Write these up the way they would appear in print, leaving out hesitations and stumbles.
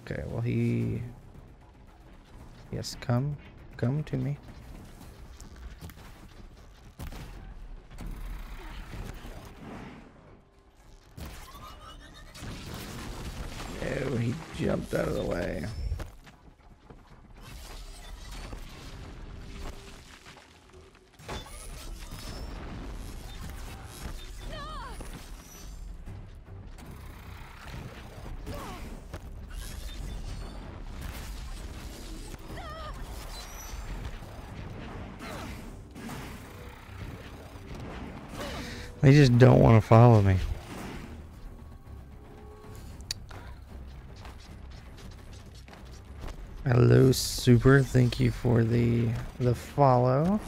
Okay, well he... Yes, come to me. Oh, he jumped out of the way. They just don't want to follow me. Hello, Super. Thank you for the follow.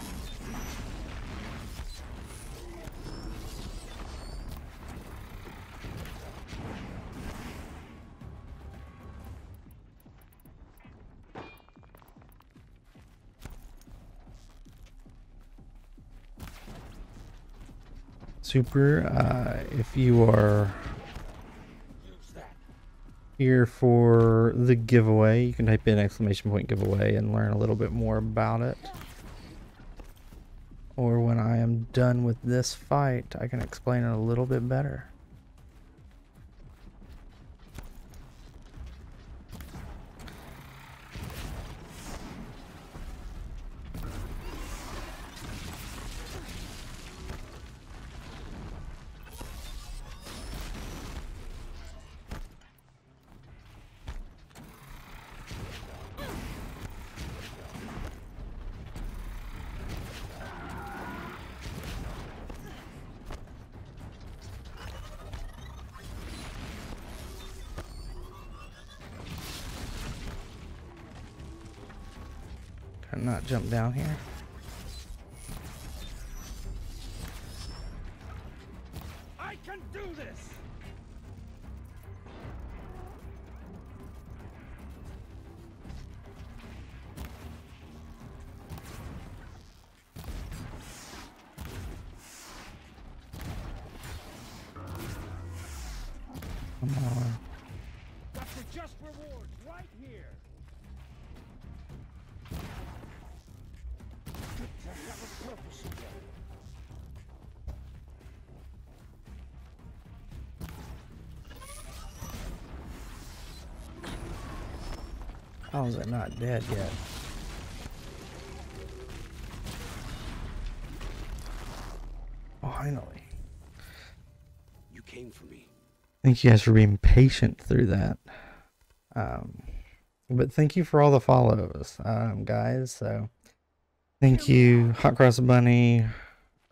Super, if you are here for the giveaway, you can type in !giveaway and learn a little bit more about it. Or when I am done with this fight, I can explain it a little bit better. Can I not jump down here? I can do this. Come on. Got the just reward right here. Good to have a purpose again. How is it not dead yet? Finally. You came for me. Thank you guys for being patient through that. But thank you for all the follows, guys. So thank you, Hot Cross Bunny,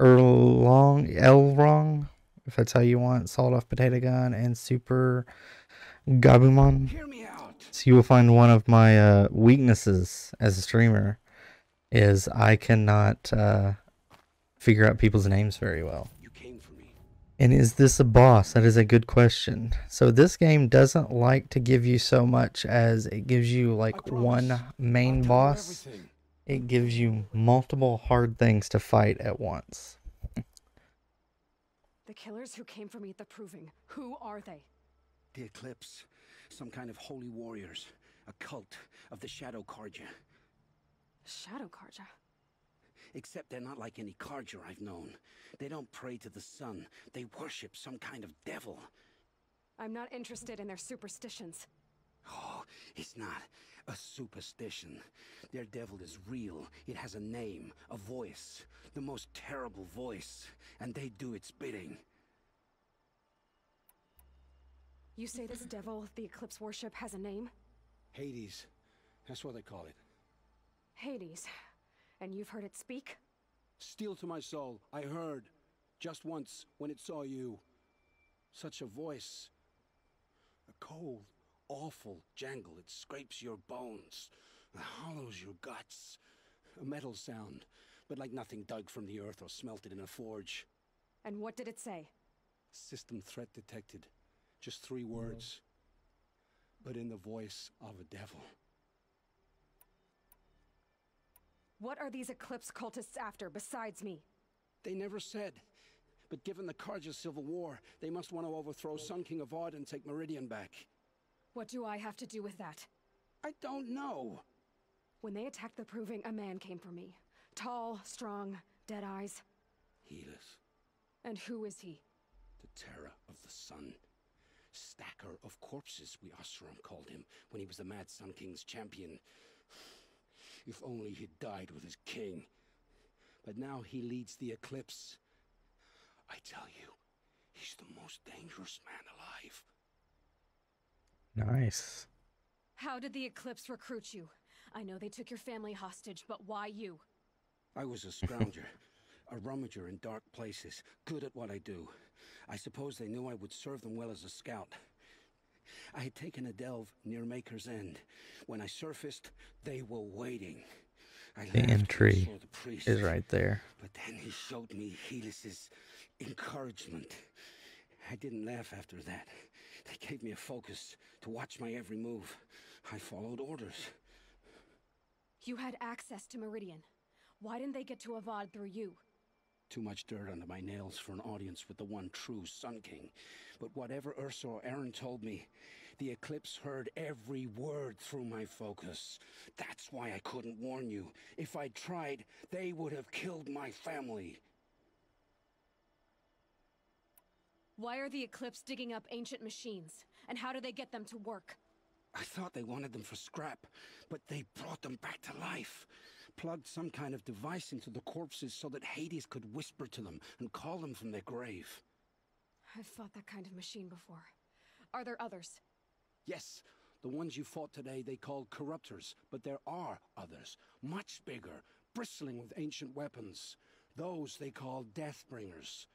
Elrong, if that's how you want, Sawed Off Potato Gun, and Super Gabumon. Hear me out. So you will find one of my weaknesses as a streamer is I cannot figure out people's names very well. You came for me. And is this a boss? That is a good question. So this game doesn't like to give you so much as it gives you like one main boss. It gives you multiple hard things to fight at once. The killers who came for me at the Proving, who are they? The Eclipse. Some kind of holy warriors. A cult of the Shadow Karja. Shadow Karja? Except they're not like any Karja I've known. They don't pray to the sun. They worship some kind of devil. I'm not interested in their superstitions. Oh, it's not a superstition. Their devil is real. It has a name, a voice. The most terrible voice. And they do its bidding. You say this devil the Eclipse worship has a name? Hades. That's what they call it. Hades. And you've heard it speak? Steel to my soul, I heard. Just once, when it saw you. Such a voice. A cold, awful jangle. It scrapes your bones. It hollows your guts. A metal sound, but like nothing dug from the earth or smelted in a forge. And what did it say? System threat detected. Just 3 words. But in the voice of a devil. What are these Eclipse cultists after besides me? They never said. But given the Karja civil war, they must want to overthrow Sun King of Ard and take Meridian back. What do I have to do with that? I don't know. When they attacked the Proving, a man came for me. Tall, strong, dead eyes. Helis, And who is he? the terror of the sun. Stacker of corpses, we Oseram called him when he was the Mad Sun King's champion. If only he'd died with his king. But now he leads the Eclipse. I tell you, he's the most dangerous man alive. Nice. How did the Eclipse recruit you? I know they took your family hostage, but why you? I was a scrounger, a rummager in dark places, good at what I do. I suppose they knew I would serve them well as a scout. I had taken a delve near Maker's End. When I surfaced, they were waiting. I The laughed entry when I saw the priest, is right there. but then he showed me Helis's encouragement. I didn't laugh after that. They gave me a focus to watch my every move. I followed orders. You had access to Meridian. Why didn't they get to Avad through you? Too much dirt under my nails for an audience with the one true Sun King. But whatever Ursa or Aaron told me, the Eclipse heard every word through my focus. That's why I couldn't warn you. If I'd tried, they would have killed my family. Why are the Eclipse digging up ancient machines? And how do they get them to work? I thought they wanted them for scrap, but they brought them back to life. Plugged some kind of device into the corpses so that Hades could whisper to them and call them from their grave. I've fought that kind of machine before. Are there others? Yes, the ones you fought today they called corruptors, but there are others, much bigger, bristling with ancient weapons. Those they call Deathbringers.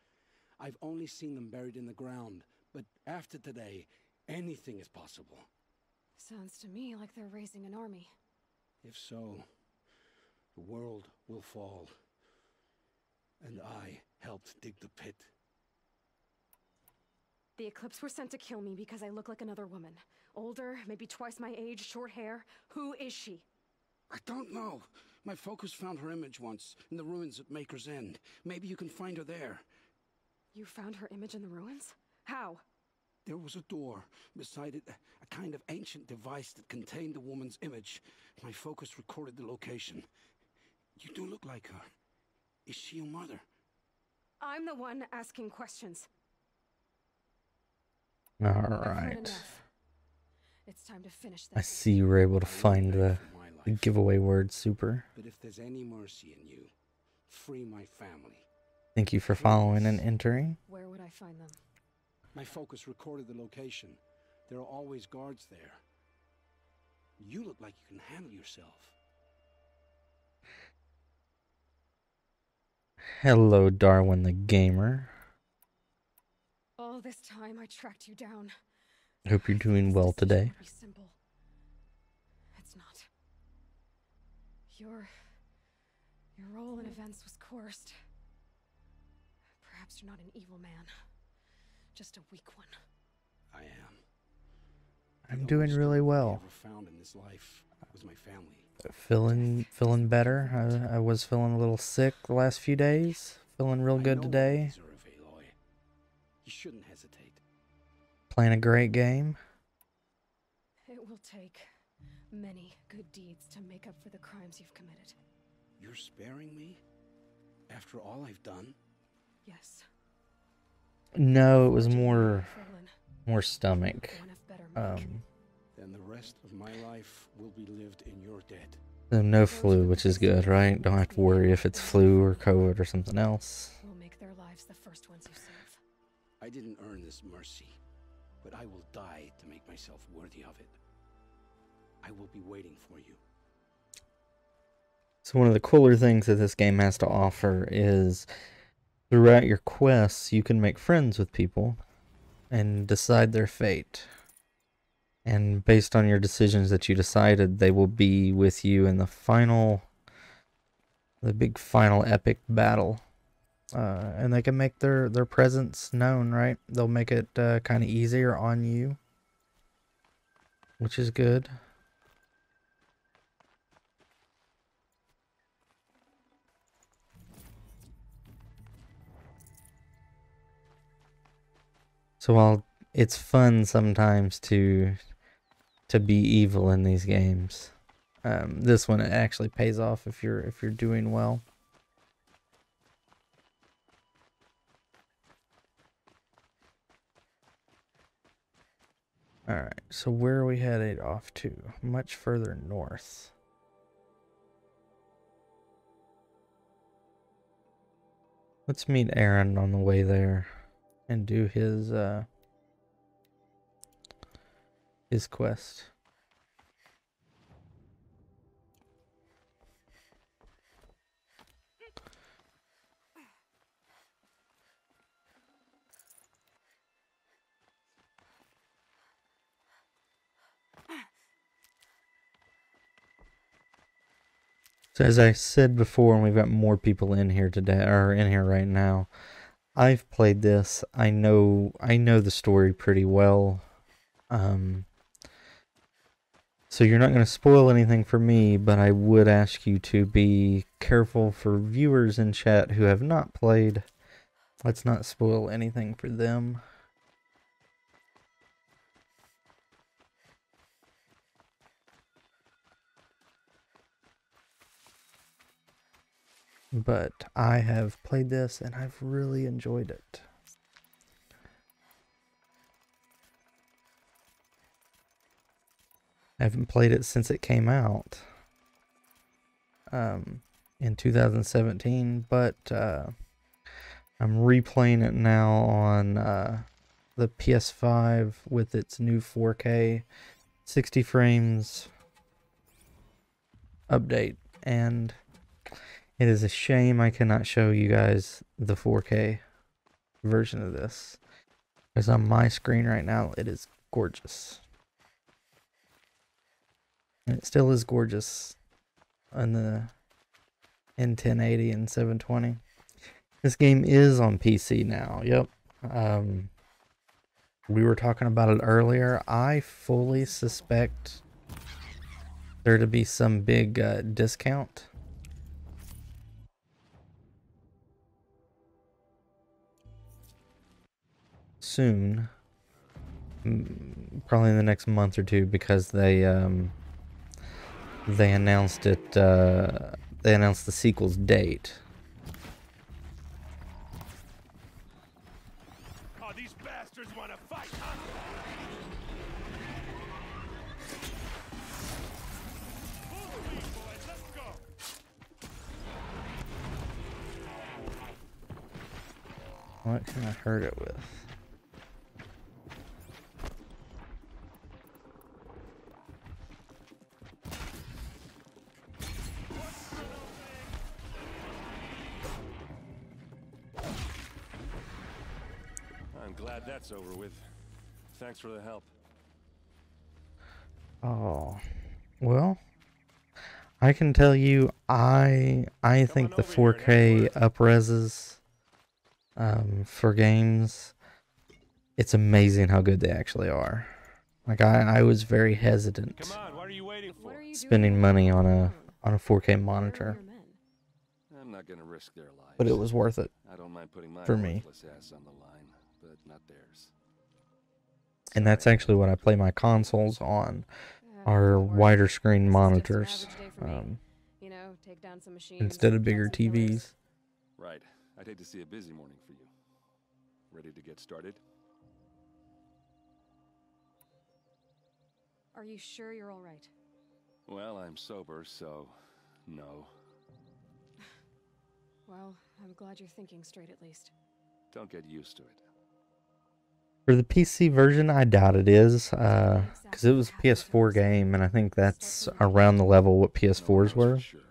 I've only seen them buried in the ground, but after today, anything is possible. Sounds to me like they're raising an army. If so, the world will fall. And I helped dig the pit. The Eclipse were sent to kill me because I look like another woman. Older, maybe twice my age, short hair. Who is she? I don't know. My focus found her image once, in the ruins at Maker's End. Maybe you can find her there. You found her image in the ruins? How? There was a door. Beside it, a kind of ancient device that contained the woman's image. My focus recorded the location. You do look like her. Is she your mother? I'm the one asking questions. All I've heard right. enough. It's time to finish I this. see you were able to I find will pay the for my life. giveaway word super. But if there's any mercy in you, free my family. Thank you for following and entering. Where would I find them? My focus recorded the location. There are always guards there. You look like you can handle yourself. Hello, Darwin the Gamer. All this time I tracked you down. Hope you're I thought doing this well decision today. would be simple. It's not. Your role in events was coerced. Perhaps you're not an evil man, just a weak one. I am. I'm The doing only really strength I well. ever found in this life was my family. Feeling better. I was feeling a little sick the last few days. Feeling real I good know today. I deserve, Aloy. You shouldn't hesitate. Playing a great game. It will take many good deeds to make up for the crimes you've committed. You're sparing me? After all I've done? Yes. No, it was Fortunately, more Ferlin, stomach. one of better make. Then the rest of my life will be lived in your debt. No flu, which is good, right? Don't have to worry if it's flu or COVID or something else. Will make their lives the first ones you serve. I didn't earn this mercy, but I will die to make myself worthy of it. I will be waiting for you. So one of the cooler things that this game has to offer is throughout your quests, you can make friends with people and decide their fate. And based on your decisions that you decided, they will be with you in the big final epic battle. And they can make their presence known, right? They'll make it kind of easier on you, which is good. So while it's fun sometimes to to be evil in these games. This one, it actually pays off if you're doing well. Alright, so where are we headed off to? Much further north. Let's meet Aaron on the way there and do his quest. So as I said before, and we've got more people in here today, or in here right now, I've played this. I know the story pretty well. So you're not going to spoil anything for me, but I would ask you to be careful for viewers in chat who have not played. Let's not spoil anything for them. But I have played this and I've really enjoyed it. I haven't played it since it came out in 2017, but I'm replaying it now on the PS5 with its new 4K 60 frames update, and it is a shame I cannot show you guys the 4K version of this, because on my screen right now it is gorgeous. And it still is gorgeous on the in 1080 and 720. This game is on PC now. Yep. We were talking about it earlier. I fully suspect there to be some big discount. Soon. Probably in the next month or two, because they announced it, they announced the sequel's date. Oh, these bastards want to fight, huh? Move, boys, let's go. What can I hurt it with? I'm glad that's over with. Thanks for the help. Oh, well, I can tell you, I think the 4K upreses for games, it's amazing how good they actually are. Like I was very hesitant Come on, what are you waiting for? spending money on a 4K monitor, I'm not gonna risk their lives. but it was worth it I don't mind putting my for me. worthless ass on the line, but not theirs. And that's actually what I play my consoles on, are wider screen monitors, You know, take down some machines, instead of kill bigger some killers. TVs. Right. I'd hate to see a busy morning for you. Ready to get started? Are you sure you're all right? Well, I'm sober, so no. Well, I'm glad you're thinking straight at least. Don't get used to it. For the PC version, I doubt it is, because it was a PS4 game, and I think that's around the level what PS4s No one knows were. for sure.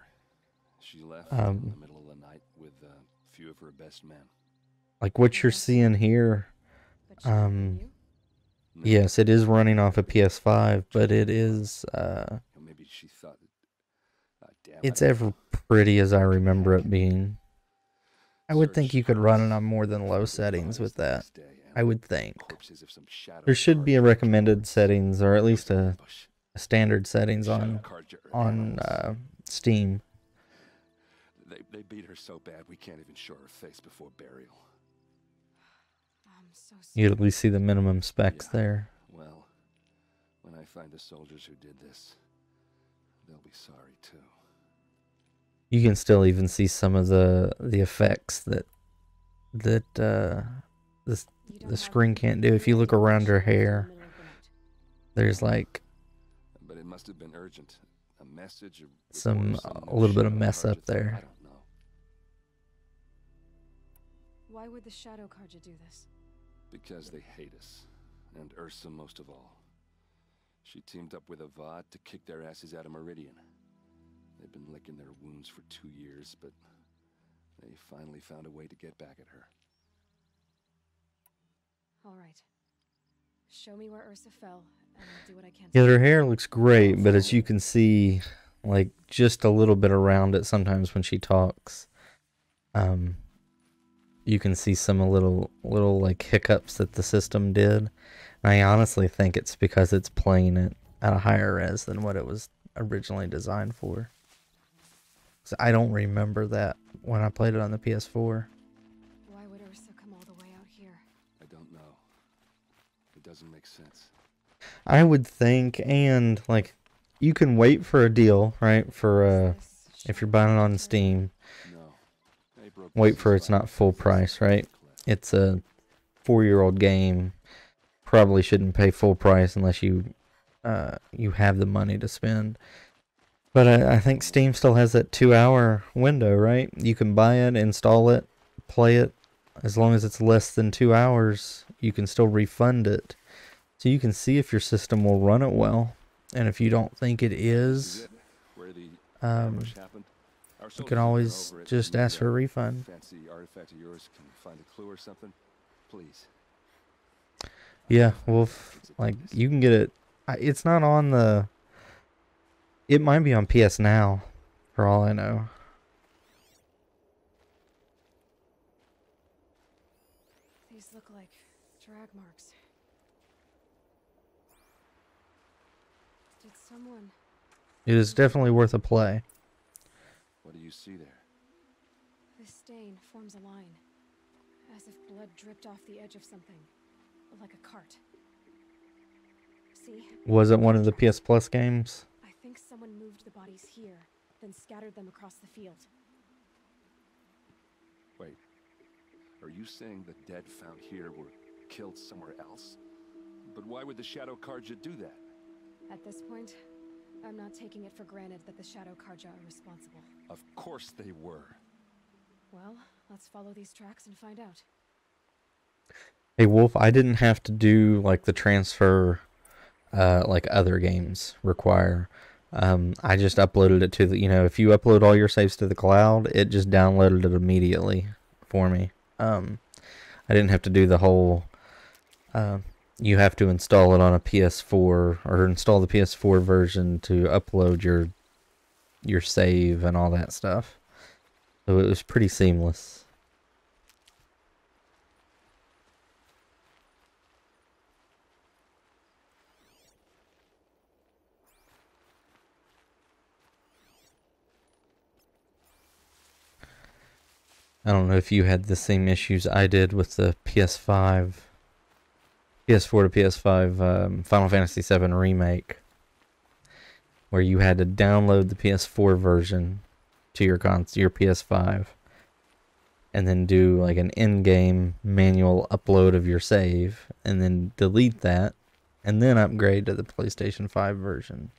She left in the middle of the night with a few of her best men. Like what you're seeing here, But she didn't you? No, yes, it is running off a PS5, but it is, maybe she thought, damn, it's I don't ever know. pretty as I remember it being. I would think you could run it on more than low settings with that. I would think. There should be a recommended settings, or at least a standard settings on Steam. They beat her so bad we can't even show her face before burial. I'm so sorry. You'd at least see the minimum specs Yeah. there. Well, When I find the soldiers who did this, they'll be sorry too. You can still even see some of the effects that the screen can't do. If you look around her hair, there's like But it must have been urgent. A message, a little bit of mess up there. I don't know. Why would the Shadow Carja do this? Because they hate us, and Ursa most of all. She teamed up with Avad to kick their asses out of Meridian. They've been licking their wounds for 2 years, but they finally found a way to get back at her. All right. Show me where Ursa fell, and I'll do what I can. Yeah, her hair looks great, but as you can see, like just a little bit around it sometimes when she talks, you can see some little like hiccups that the system did. And I honestly think it's because it's playing it at a higher res than what it was originally designed for. So I don't remember that when I played it on the PS4. Why would Ursa come all the way out here? I don't know. It doesn't make sense. I would think, and like, you can wait for a deal, right? For if you're buying it on Steam, wait for it's not full price, right? It's a 4-year-old game. Probably shouldn't pay full price unless you have the money to spend. But I think Steam still has that 2-hour window, right? You can buy it, install it, play it. As long as it's less than 2 hours, you can still refund it. So you can see if your system will run it well. And if you don't think it is, you can always just ask for a refund. Fancy artifact of yours can find a clue or something, please. Yeah, well, like, you can get it. It's not on the... It might be on PS Now, for all I know. These look like drag marks. Did someone... It is definitely worth a play. What do you see there? This stain forms a line, as if blood dripped off the edge of something, like a cart. See? Was it one of the PS Plus games? I think someone moved the bodies here, then scattered them across the field. Wait, are you saying the dead found here were killed somewhere else? But why would the Shadow Carja do that? At this point, I'm not taking it for granted that the Shadow Carja are responsible. Of course they were. Well, let's follow these tracks and find out. Hey Wolf, I didn't have to do like the transfer like other games require. I just uploaded it to the, if you upload all your saves to the cloud, it just downloaded it immediately for me. I didn't have to do the whole you have to install it on a PS4 or install the PS4 version to upload your save and all that stuff. So it was pretty seamless. I don't know if you had the same issues I did with the PS4 to PS5 Final Fantasy VII Remake, where you had to download the PS4 version to your PS5 and then do like an in-game manual upload of your save and then delete that and then upgrade to the PlayStation 5 version.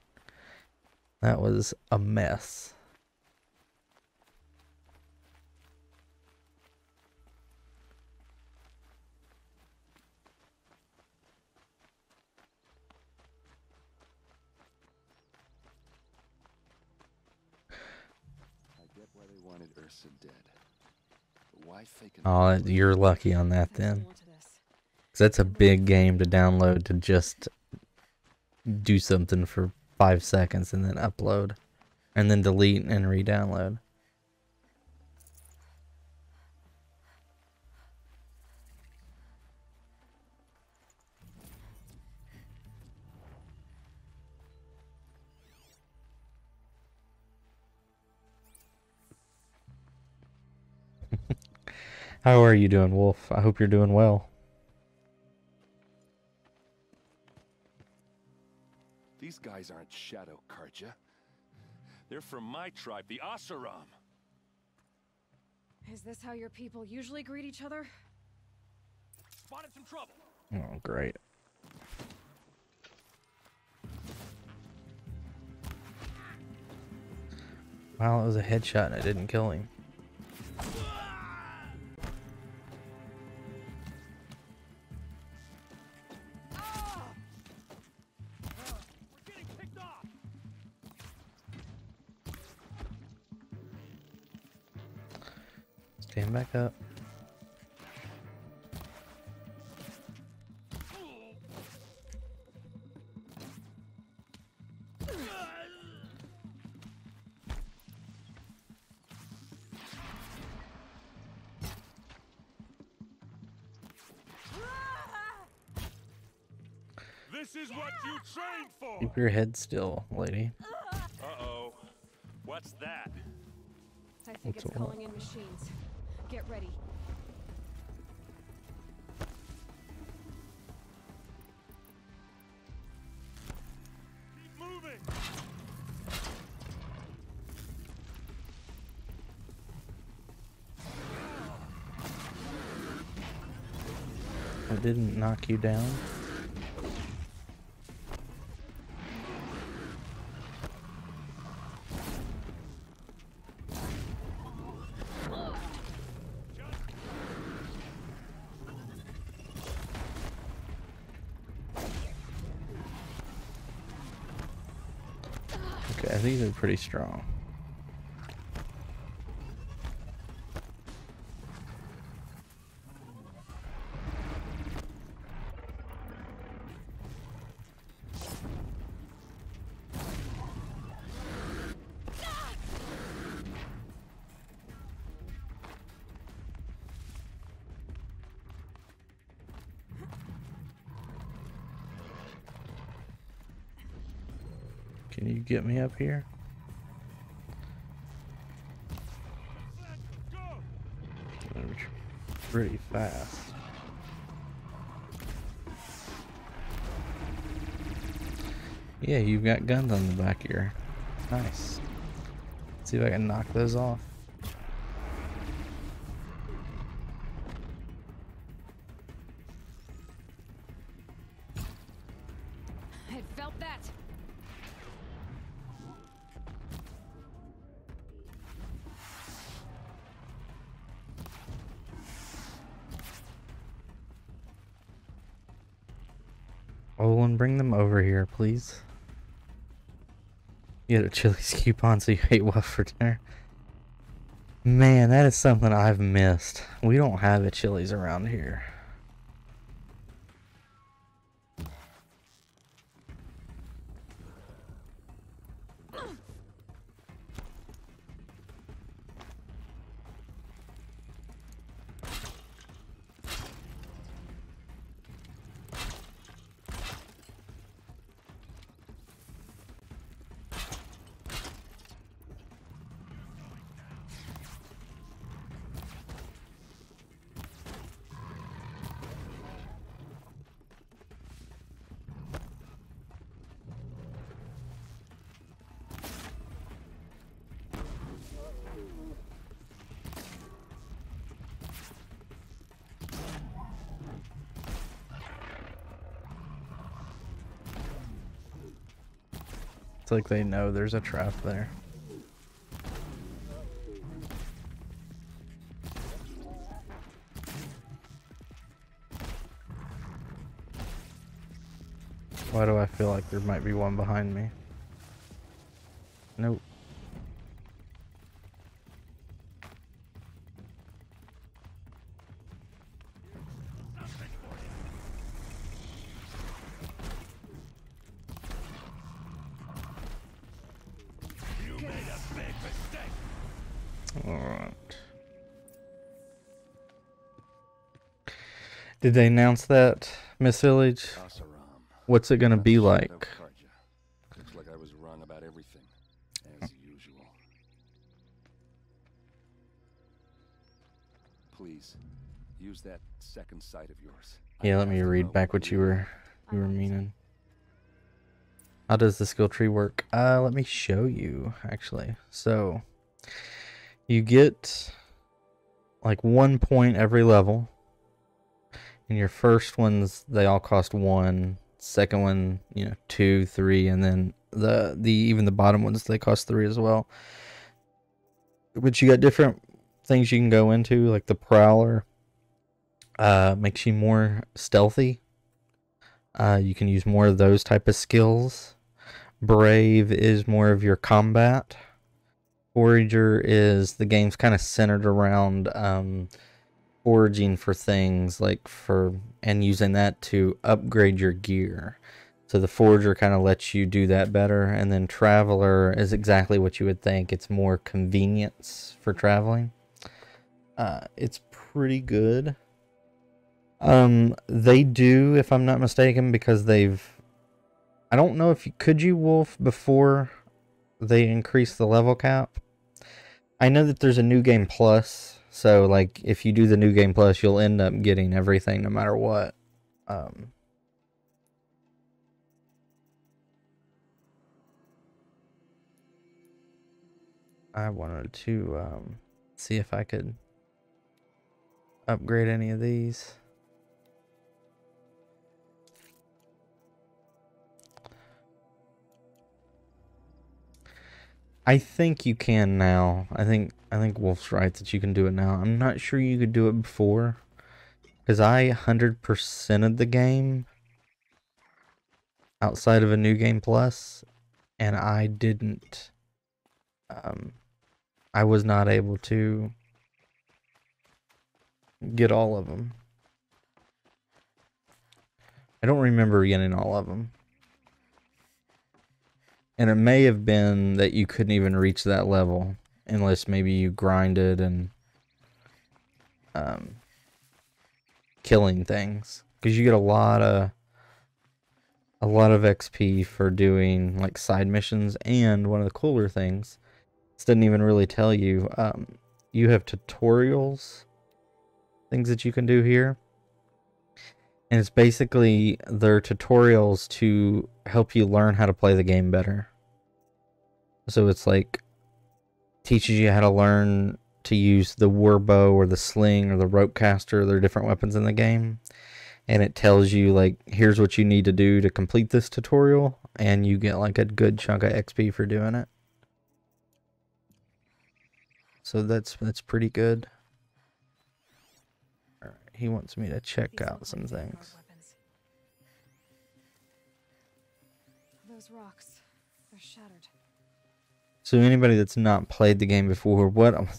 That was a mess. Dead. But why fake Oh, you're lucky on that then. 'Cause that's a big game to download to just do something for 5 seconds and then upload. And then delete and re-download. How are you doing, Wolf? I hope you're doing well. These guys aren't Shadow Karja. They're from my tribe, the Asaram. Is this how your people usually greet each other? Spotted some trouble. Oh, great. Wow, it was a headshot and it didn't kill him. Stand back up. This is what you trained for. Keep your head still, lady. Uh-oh. What's that? I think it's calling in machines. Get ready. Keep moving. It didn't knock you down. Okay, these are pretty strong. Can you get me up here? They're pretty fast. Yeah, you've got guns on the back here. Nice. Let's see if I can knock those off. I felt that. Olin, bring them over here, please. You had a Chili's coupon, so you ate what for dinner? Man, that is something I've missed. We don't have a Chili's around here. It's like they know there's a trap there. Why do I feel like there might be one behind me? Nope. Alright. Did they announce that, Miss Village? What's it gonna be like? Looks like I was wrong about everything, as usual. Please, use that second sight of yours. Yeah, let me read back what you were meaning. How does the skill tree work? Let me show you, actually. So, you get like 1 point every level. And your first ones, they all cost 1. Second one, 2, 3, and then even the bottom ones, they cost 3 as well. But you got different things you can go into, like the Prowler makes you more stealthy. You can use more of those type of skills. Brave is more of your combat. Forager is, the game's kind of centered around foraging for things, and using that to upgrade your gear. So the Forager kind of lets you do that better. And then Traveler is exactly what you would think. It's more convenience for traveling. It's pretty good. They do, if I'm not mistaken, because I don't know if could you wolf before they increase the level cap. I know that there's a new game plus, so like if you do the new game plus, you'll end up getting everything no matter what. I wanted to see if I could upgrade any of these. I think you can now. I think Wolf's right that you can do it now. I'm not sure you could do it before, because I 100%ed the game outside of a new game plus, and I didn't. I was not able to get all of them. I don't remember getting all of them. And it may have been that you couldn't even reach that level unless maybe you grinded and killing things, because you get a lot of XP for doing like side missions. And one of the cooler things, this didn't even really tell you, you have tutorials, things that you can do here. And it's basically their tutorials to help you learn how to play the game better. So it's like teaches you how to learn to use the warbow or the sling or the rope caster. There are different weapons in the game. And it tells you like, here's what you need to do to complete this tutorial. And you get like a good chunk of XP for doing it. So that's pretty good. All right, he wants me to check out some things. Those rocks, they're shattered. So anybody that's not played the game before,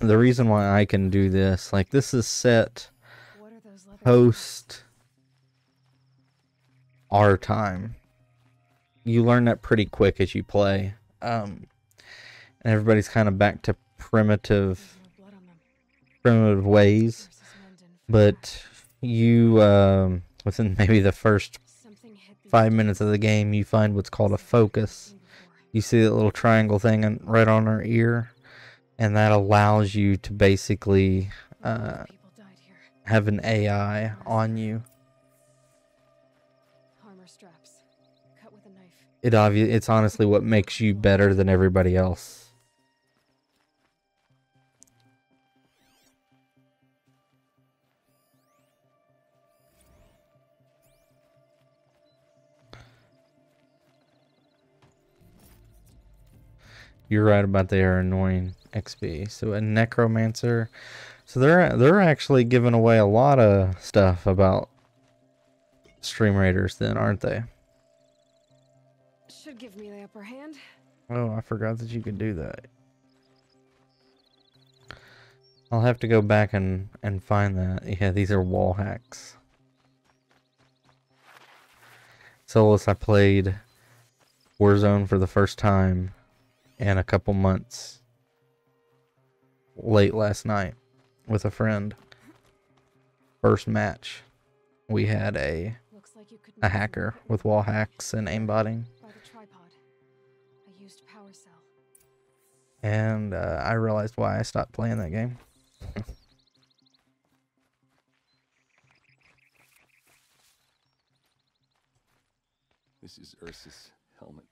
the reason why I can do this, like this is set post our time. You learn that pretty quick as you play. And everybody's kind of back to primitive ways. But you, within maybe the first 5 minutes of the game, you find what's called a focus. You see that little triangle thing right on our ear, and that allows you to basically have an AI on you. It's honestly what makes you better than everybody else. You're right about they are annoying XP. So a necromancer. So they're actually giving away a lot of stuff about stream raiders then, aren't they? Should give me the upper hand. Oh, I forgot that you could do that. I'll have to go back and find that. Yeah, these are wall hacks. Solus, I played Warzone for the first time in a couple months late last night with a friend. First match, we had a hacker with wall hacks and aimbotting. And I realized why I stopped playing that game. This is Ursa's helmet.